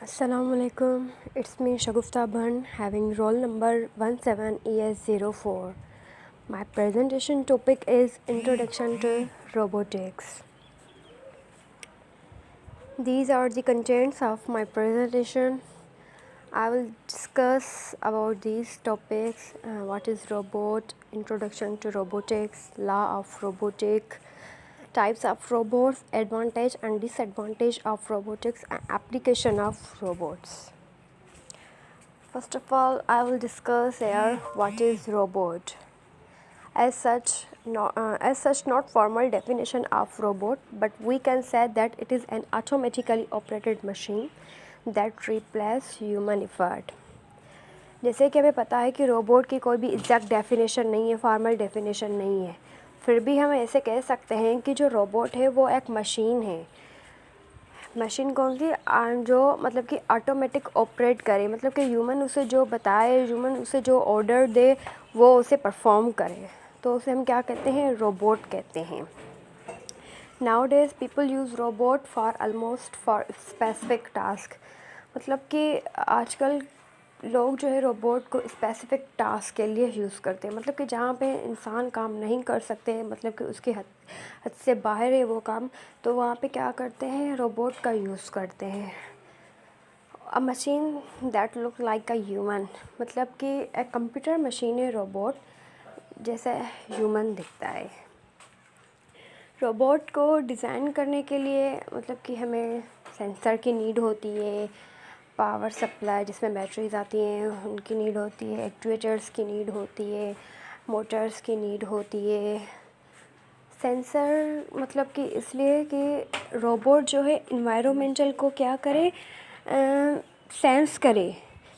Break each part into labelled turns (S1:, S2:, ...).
S1: Assalamualaikum. It's me Shagufta Bhan having roll number 17ES04. My presentation topic is Introduction to Robotics. These are the contents of my presentation. I will discuss about these topics: what is robot, introduction to robotics, law of robotic, types of robots, advantage and disadvantage of robotics, and application of robots. First of all, I will discuss here what is robot. As such, not formal definition of robot, but we can say that it is an automatically operated machine that replace human effort. जैसे कि हमें पता है कि robot की कोई भी exact definition नहीं है, फॉर्मल डेफिनेशन नहीं है, फिर भी हम ऐसे कह सकते हैं कि जो रोबोट है वो एक मशीन है। मशीन कौन सी? जो मतलब कि ऑटोमेटिक ऑपरेट करे, मतलब कि ह्यूमन उसे जो बताए, ह्यूमन उसे जो ऑर्डर दे वो उसे परफॉर्म करे, तो उसे हम क्या कहते हैं? रोबोट कहते हैं। Now days people use robot for almost for specific task, मतलब कि आजकल लोग जो है रोबोट को स्पेसिफिक टास्क के लिए यूज़ करते हैं, मतलब कि जहाँ पे इंसान काम नहीं कर सकते, मतलब कि उसके हद से बाहर है वो काम, तो वहाँ पे क्या करते हैं? रोबोट का यूज़ करते हैं। अ machine that look like a human, मतलब कि एक कंप्यूटर मशीन है रोबोट, जैसे ह्यूमन दिखता है। रोबोट को डिज़ाइन करने के लिए मतलब कि हमें सेंसर की नीड होती है, पावर सप्लाई जिसमें बैटरीज आती हैं उनकी नीड होती है, एक्चुएटर्स की नीड होती है, मोटर्स की नीड होती है। सेंसर मतलब कि इसलिए कि रोबोट जो है इन्वायरमेंटल को क्या करे, सेंस करे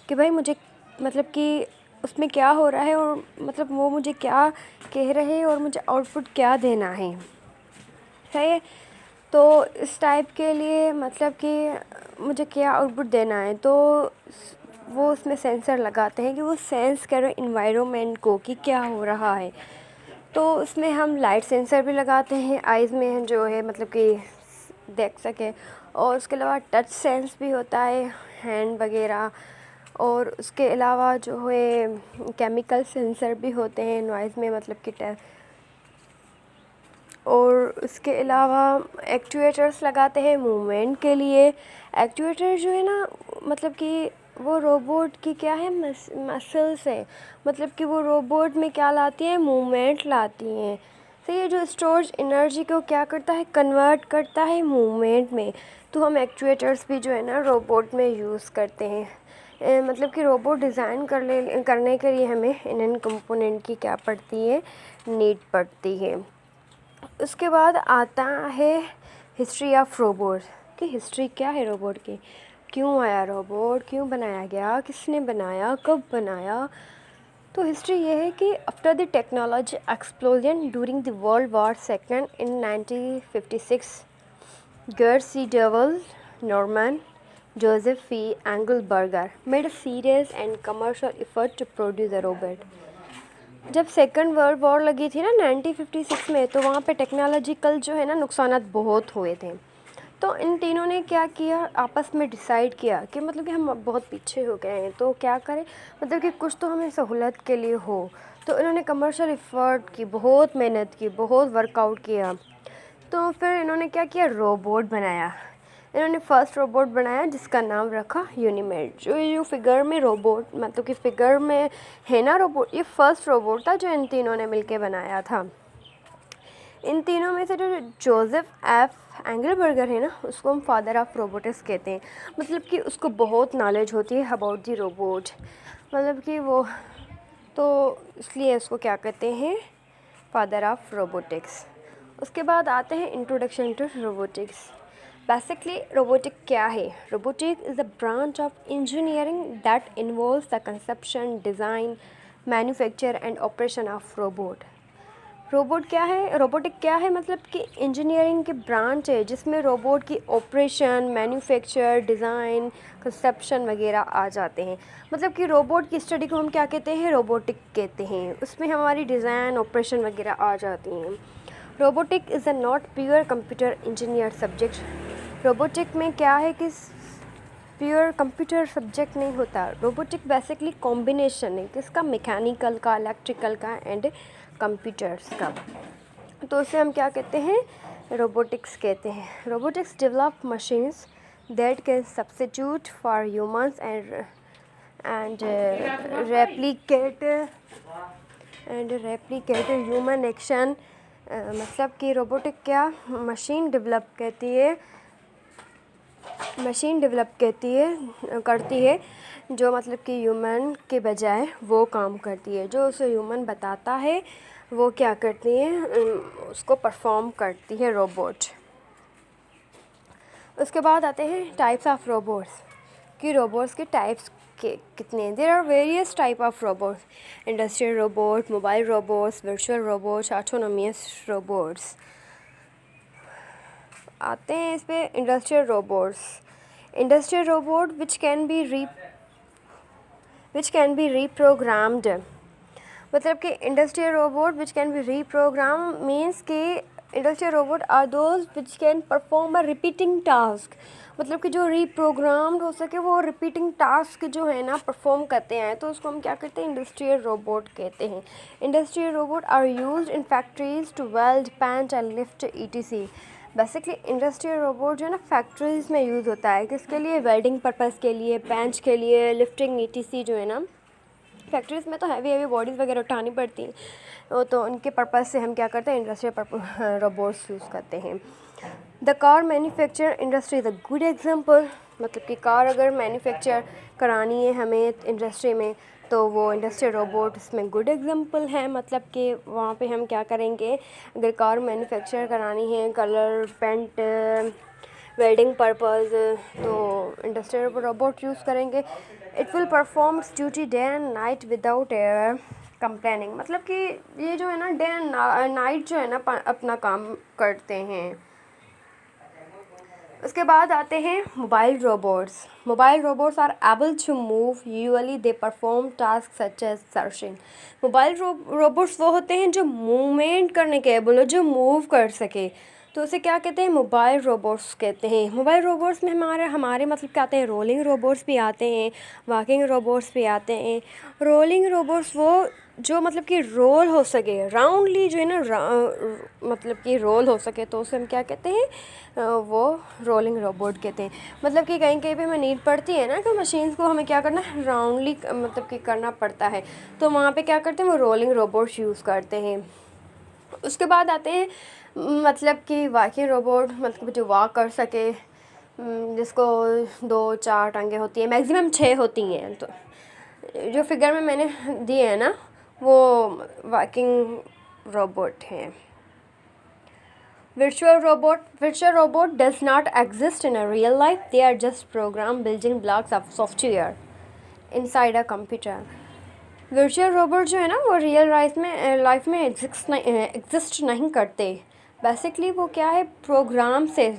S1: कि भाई मुझे मतलब कि उसमें क्या हो रहा है, और मतलब वो मुझे क्या कह रहे हैं और मुझे आउटपुट क्या देना है है। तो इस टाइप के लिए मतलब कि मुझे क्या आउटपुट देना है, तो वो उसमें सेंसर लगाते हैं कि वो सेंस करे इन्वायरमेंट को कि क्या हो रहा है। तो उसमें हम लाइट सेंसर भी लगाते हैं आइज़ में, जो है मतलब कि देख सके, और उसके अलावा टच सेंस भी होता है, हैंड वगैरह, और उसके अलावा जो है केमिकल सेंसर भी होते हैं नॉइज़ में, मतलब कि और उसके अलावा एक्चुएटर्स लगाते हैं मूवमेंट के लिए। एक्चुएटर जो है ना, मतलब कि वो रोबोट की क्या है, मसल्स है, मतलब कि वो रोबोट में क्या लाती हैं? मूवमेंट लाती हैं। तो ये जो स्टोरेज एनर्जी को क्या करता है? कन्वर्ट करता है मूवमेंट में। तो हम एक्चुएटर्स भी जो है ना रोबोट में यूज़ करते हैं। मतलब कि रोबोट डिज़ाइन करने के लिए हमें इन कंपोनेंट की क्या पड़ती है? नीड पड़ती है। उसके बाद आता है हिस्ट्री ऑफ रोबोट, कि हिस्ट्री क्या है रोबोट की, क्यों आया रोबोट, क्यों बनाया गया, किसने बनाया, कब बनाया। तो हिस्ट्री ये है कि after the technology explosion during the world war second in 1956, Gerd C. Devil, Norman, Joseph P. Engelberger made a serious and commercial effort to produce a robot. जब सेकंड वर्ल्ड वॉर लगी थी ना 1956 में, तो वहाँ पे टेक्नोलॉजिकल जो है ना नुकसानात बहुत हुए थे। तो इन तीनों ने क्या किया, आपस में डिसाइड किया कि मतलब कि हम बहुत पीछे हो गए हैं, तो क्या करें, मतलब कि कुछ तो हमें सहूलत के लिए हो। तो इन्होंने कमर्शियल एफर्ट की, बहुत मेहनत की, बहुत वर्कआउट किया। तो फिर इन्होंने क्या किया, रोबोट बनाया। इन्होंने फर्स्ट रोबोट बनाया जिसका नाम रखा यूनिमेड। जो फिगर में रोबोट, मतलब कि फिगर में है ना रोबोट, ये फर्स्ट रोबोट था जो इन तीनों ने मिलके बनाया था। इन तीनों में से जो जोसेफ एफ एंगलबर्गर है ना, उसको हम फादर ऑफ रोबोटिक्स कहते हैं। मतलब कि उसको बहुत नॉलेज होती है अबाउट दी रोबोट, मतलब कि वो, तो इसलिए उसको क्या कहते हैं? Father of robotics. उसके बाद आते हैं introduction to robotics. Basically robotic क्या है? Robotic is a branch of engineering that involves the conception, design, manufacture and operation of robot. Robot क्या है? रोबोटिक क्या है? मतलब कि इंजीनियरिंग की ब्रांच है जिसमें रोबोट की ऑपरेशन, मैन्युफैक्चर, डिज़ाइन, कंसेप्शन वगैरह आ जाते हैं। मतलब कि रोबोट की स्टडी को हम क्या कहते हैं? रोबोटिक कहते हैं। उसमें हमारी डिज़ाइन, ऑपरेशन वगैरह आ जाती हैं। Robotic is a not pure computer engineer subject. Robotic में क्या है कि प्योर कंप्यूटर सब्जेक्ट नहीं होता। रोबोटिक बेसिकली कॉम्बिनेशन है किसका, मैकेनिकल का, इलेक्ट्रिकल का एंड कंप्यूटर्स का। तो उसे हम क्या कहते हैं, रोबोटिक्स कहते हैं। Robotics develop machines that can substitute for humans and replicate human action. मतलब कि रोबोटिक क्या मशीन डेवलप करती है जो मतलब कि ह्यूमन के बजाय वो काम करती है, जो उसे ह्यूमन बताता है वो क्या करती है, उसको परफॉर्म करती है रोबोट। उसके बाद आते हैं टाइप्स ऑफ रोबोट्स, कि रोबोट्स के टाइप्स के कितने। There are various type of robots, industrial robot, mobile robots, virtual robots, autonomous robots. आते हैं इस पे industrial robot which can be reprogrammed. मतलब कि industrial robot which can be reprogram means कि industrial robot are those which can perform a repeating task. मतलब कि जो रीप्रोग्राम्ड हो सके वो रिपीटिंग टास्क जो है ना परफॉर्म करते हैं, तो उसको हम क्या कहते हैं, इंडस्ट्रियल रोबोट कहते हैं। Industrial robot are used in factories to weld, paint and lift ETC। Basically industrial robot जो है ना फैक्ट्रीज में यूज़ होता है, किसके लिए, वेल्डिंग पर्पज़ के लिए, पेंच के लिए, लिफ्टिंग ETC जो है ना। फैक्ट्रीज़ में तो हैवी बॉडीज़ वगैरह उठानी पड़ती हैं, तो उनके पर्पज़ से हम क्या करते हैं, इंडस्ट्रियल रोबोट्स यूज़ करते हैं। The car manufacture industry is a good example. मतलब कि कार अगर मैन्युफैक्चर करानी है हमें इंडस्ट्री में, तो वो इंडस्ट्रियल रोबोट इसमें गुड एग्जांपल है। मतलब कि वहाँ पे हम क्या करेंगे, अगर कार मैन्युफैक्चर करानी है, कलर, पेंट, वेल्डिंग पर्पज़, तो इंडस्ट्रियल रोबोट यूज़ करेंगे। It will perform duty day and night without complaining. मतलब कि ये जो है ना डे एंड नाइट जो है ना अपना काम करते हैं। उसके बाद आते हैं mobile robots are able to move, usually they perform task such as searching. Mobile robots वो होते हैं जो मूवमेंट करने के एबल हो, जो मूव कर सके, तो उसे क्या कहते हैं, मोबाइल रोबोट्स कहते हैं। मोबाइल रोबोट्स में हमारे मतलब क्या आते हैं, रोलिंग रोबोट्स भी आते हैं, वॉकिंग रोबोट्स भी आते हैं। रोलिंग रोबोट्स वो जो मतलब कि रोल हो सके, राउंडली जो है ना मतलब कि रोल हो सके, तो उसे हम क्या कहते हैं, वो रोलिंग रोबोट कहते हैं। मतलब कि कहीं कहीं पे हमें नीड पड़ती है ना, तो मशीन्स को हमें क्या करना है, राउंडली मतलब कि करना पड़ता है, तो वहाँ पे क्या करते हैं, वो रोलिंग रोबोट्स यूज़ करते हैं। उसके बाद आते हैं मतलब कि वॉकिंग रोबोट, मतलब जो वॉक कर सके, जिसको 2-4 टांगें होती हैं, मैक्सिमम 6 होती हैं। तो जो फिगर में मैंने दिए हैं ना वो वॉकिंग रोबोट हैं। Virtual robot does not exist in a real life. They are just program building blocks of software inside a computer. Virtual robot जो है ना वो रियल लाइफ में एग्जिस्ट नहीं करते। बेसिकली वो क्या है, प्रोग्राम से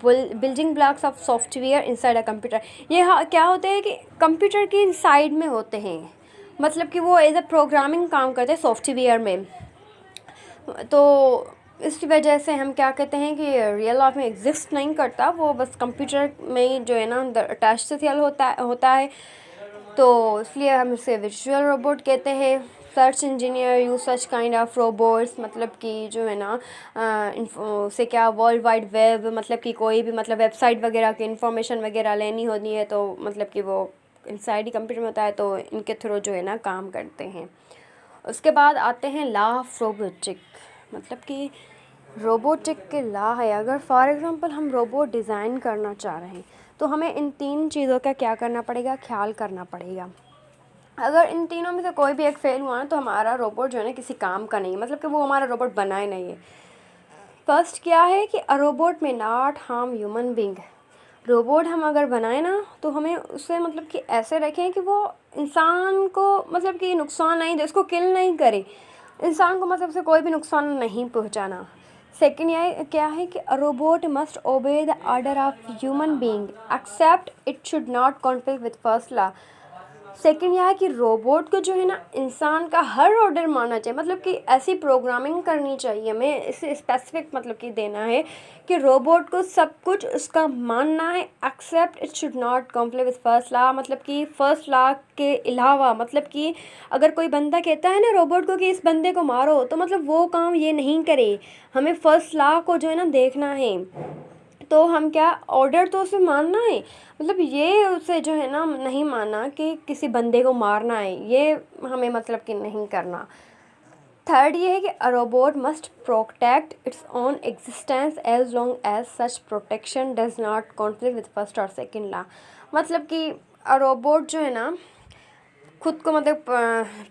S1: building blocks of software inside a computer. ये क्या होते हैं कि कंप्यूटर की साइड में होते हैं, मतलब कि वो एज अ प्रोग्रामिंग काम करते हैं सॉफ्टवेयर में। तो इसकी वजह से हम क्या कहते हैं कि रियल लाइफ में एग्जिस्ट नहीं करता, वो बस कंप्यूटर में जो है ना अटैच्ड होता है। तो इसलिए हम इसे वर्चुअल रोबोट कहते हैं। Search engineer use such kind of robots, मतलब कि जो है ना उसे क्या, वर्ल्ड वाइड वेब, मतलब कि कोई भी मतलब वेबसाइट वगैरह की इंफॉर्मेशन वगैरह लेनी होती है, तो मतलब कि वो इनसाइड ही कंप्यूटर में होता है, तो इनके थ्रू जो है ना काम करते हैं। उसके बाद आते हैं लॉ ऑफ रोबोटिक। मतलब कि रोबोटिक के लॉ है, अगर फॉर एग्ज़ाम्पल हम रोबोट डिज़ाइन करना चाह रहे हैं, तो हमें इन 3 चीज़ों का क्या करना पड़ेगा, ख्याल करना पड़ेगा। अगर इन तीनों में से कोई भी एक फेल हुआ ना, तो हमारा रोबोट जो है ना किसी काम का नहीं है, मतलब कि वो हमारा रोबोट बना ही नहीं है। फर्स्ट क्या है कि अ रोबोट में not harm human being. Robot हम अगर बनाए ना, तो हमें उससे मतलब कि ऐसे रखें कि वो इंसान को मतलब कि नुकसान नहीं दे, उसको किल नहीं करे, इंसान को मतलब से कोई भी नुकसान नहीं पहुंचाना। सेकंड यह क्या है कि a robot must obey the order of human being except it should not conflict with first law. Second यह है कि रोबोट को जो है ना इंसान का हर ऑर्डर मानना चाहिए, मतलब कि ऐसी प्रोग्रामिंग करनी चाहिए हमें, इसे स्पेसिफिक मतलब कि देना है कि रोबोट को सब कुछ उसका मानना है, except it should not conflict with first law, मतलब कि फर्स्ट लॉ के अलावा, मतलब कि अगर कोई बंदा कहता है ना रोबोट को कि इस बंदे को मारो, तो मतलब वो काम ये नहीं करे, हमें फर्स्ट लॉ को जो है ना देखना है। तो हम क्या, ऑर्डर तो उसे मानना है, मतलब ये उसे जो है ना नहीं मानना कि किसी बंदे को मारना है, ये हमें मतलब कि नहीं करना। थर्ड ये है कि a robot must protect its own existence as long as such protection does not conflict with first और सेकंड लॉ, मतलब कि अ रोबोट जो है ना खुद को मतलब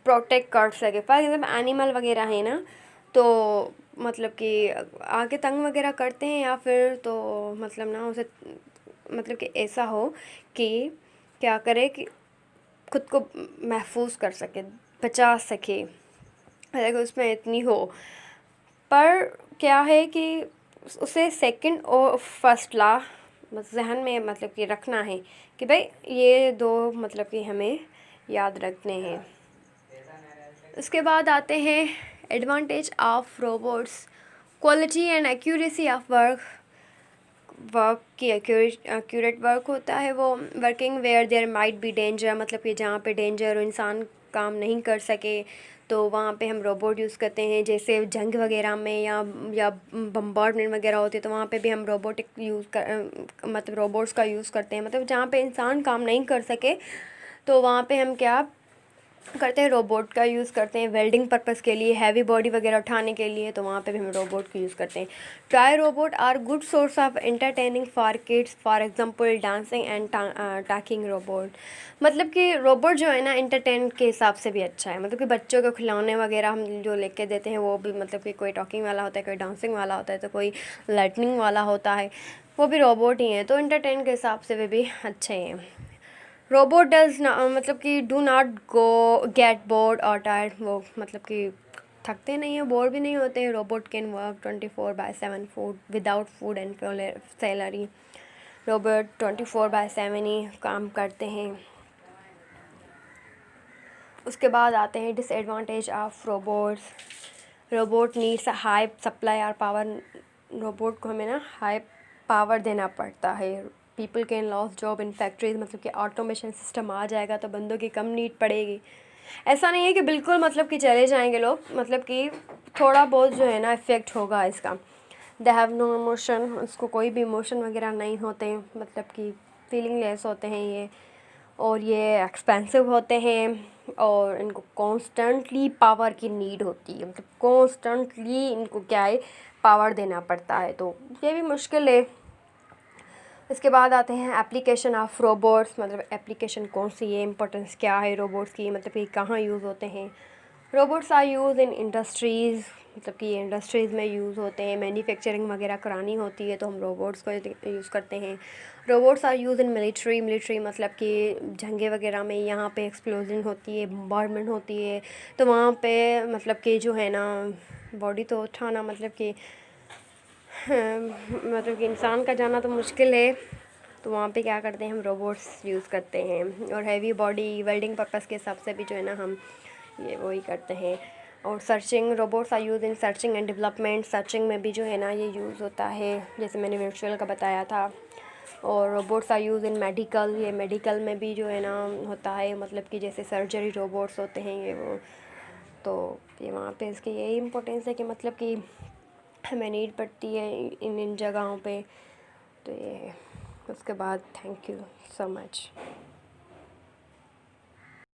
S1: प्रोटेक्ट कर सके। फॉर एग्जाम्पल एनिमल वगैरह है ना, तो मतलब कि आगे तंग वगैरह करते हैं, या फिर तो मतलब ना उसे मतलब कि ऐसा हो कि क्या करे कि खुद को महफूज कर सके, बचा सके, अगर उसमें इतनी हो। पर क्या है कि उसे सेकंड और फर्स्ट लॉ जहन में मतलब कि रखना है कि भाई ये दो मतलब कि हमें याद रखने हैं। उसके बाद आते हैं advantage of robots, quality and accuracy of work, work की एक्यूरेट वर्क होता है वो, working where there might be danger, मतलब कि जहाँ पे डेंजर हो, इंसान काम नहीं कर सके, तो वहाँ पे हम रोबोट यूज़ करते हैं। जैसे जंग वगैरह में या बम्बार्डमेंट वगैरह होती है, तो वहाँ पे भी हम रोबोटिक यूज़ कर मतलब रोबोट्स का यूज़ करते हैं, मतलब जहाँ पे इंसान काम नहीं कर सके तो वहाँ पे हम क्या करते हैं, रोबोट का यूज़ करते हैं। वेल्डिंग पर्पस के लिए, हैवी बॉडी वगैरह उठाने के लिए, तो वहाँ पे भी हम रोबोट का यूज़ करते हैं। Toy robot are good source of entertaining for kids, for example dancing and talking robot, मतलब कि रोबोट जो है ना एंटरटेन के हिसाब से भी अच्छा है, मतलब कि बच्चों को खिलौने वगैरह हम जो लेके देते हैं वो भी मतलब कि कोई टॉकिंग वाला होता है, कोई डांसिंग वाला होता है, तो कोई लाइटनिंग वाला होता है, वो भी रोबोट ही हैं, तो एंटरटेन के हिसाब से वे भी अच्छे हैं। रोबोट डज मतलब कि do not go get bored और टायर्ड, वो मतलब कि थकते नहीं हैं, बोर भी नहीं होते हैं। Robot can work 24/7 food without food and salary, robot 24/7 ही काम करते हैं। उसके बाद आते हैं disadvantage of robots, robot needs high supply और पावर, रोबोट को हमें ना हाई पावर देना पड़ता है। People can loss job in factories, मतलब कि ऑटोमेशन सिस्टम आ जाएगा तो बंदों की कम नीड पड़ेगी। ऐसा नहीं है कि बिल्कुल मतलब कि चले जाएंगे लोग, मतलब कि थोड़ा बहुत जो है ना इफ़ेक्ट होगा इसका। दे हैव नो इमोशन, उसको कोई भी इमोशन वगैरह नहीं होते, मतलब कि फीलिंग लेस होते हैं ये, और ये एक्सपेंसिव होते हैं, और इनको कॉन्स्टेंटली पावर की नीड होती है, मतलब कॉन्स्टेंटली इनको क्या है पावर देना पड़ता है, तो ये भी मुश्किल है। इसके बाद आते हैं एप्लीकेशन ऑफ रोबोट्स, मतलब एप्लीकेशन कौन सी है, इंपॉर्टेंस क्या है रोबोट्स की, मतलब कि कहाँ यूज़ होते हैं। Robots are use in industries, मतलब कि इंडस्ट्रीज़ में यूज़ होते हैं, मैन्युफैक्चरिंग वगैरह करानी होती है तो हम रोबोट्स को यूज़ करते हैं। Robots are use in military, military मतलब कि जंगे वगैरह में यहाँ पे एक्सप्लोजन होती है, बम्बार्डमेंट होती है, तो वहाँ पे मतलब कि जो है ना बॉडी तो उठाना मतलब कि मतलब कि इंसान का जाना तो मुश्किल है, तो वहाँ पे क्या करते हैं हम रोबोट्स यूज़ करते हैं। और हैवी बॉडी वेल्डिंग पर्पस के हिसाब से भी जो है ना हम ये वही करते हैं। और searching, robots are use in searching and development, searching में भी जो है ना ये यूज़ होता है, जैसे मैंने वर्चुअल का बताया था। और robots are use in medical, ये मेडिकल में भी जो है ना होता है, मतलब कि जैसे सर्जरी रोबोट्स होते हैं ये वो, तो ये वहाँ पे इसकी यही इम्पोर्टेंस है कि मतलब कि हमें नीड पड़ती है इन इन जगहों पे, तो ये है। उसके बाद थैंक यू सो मच।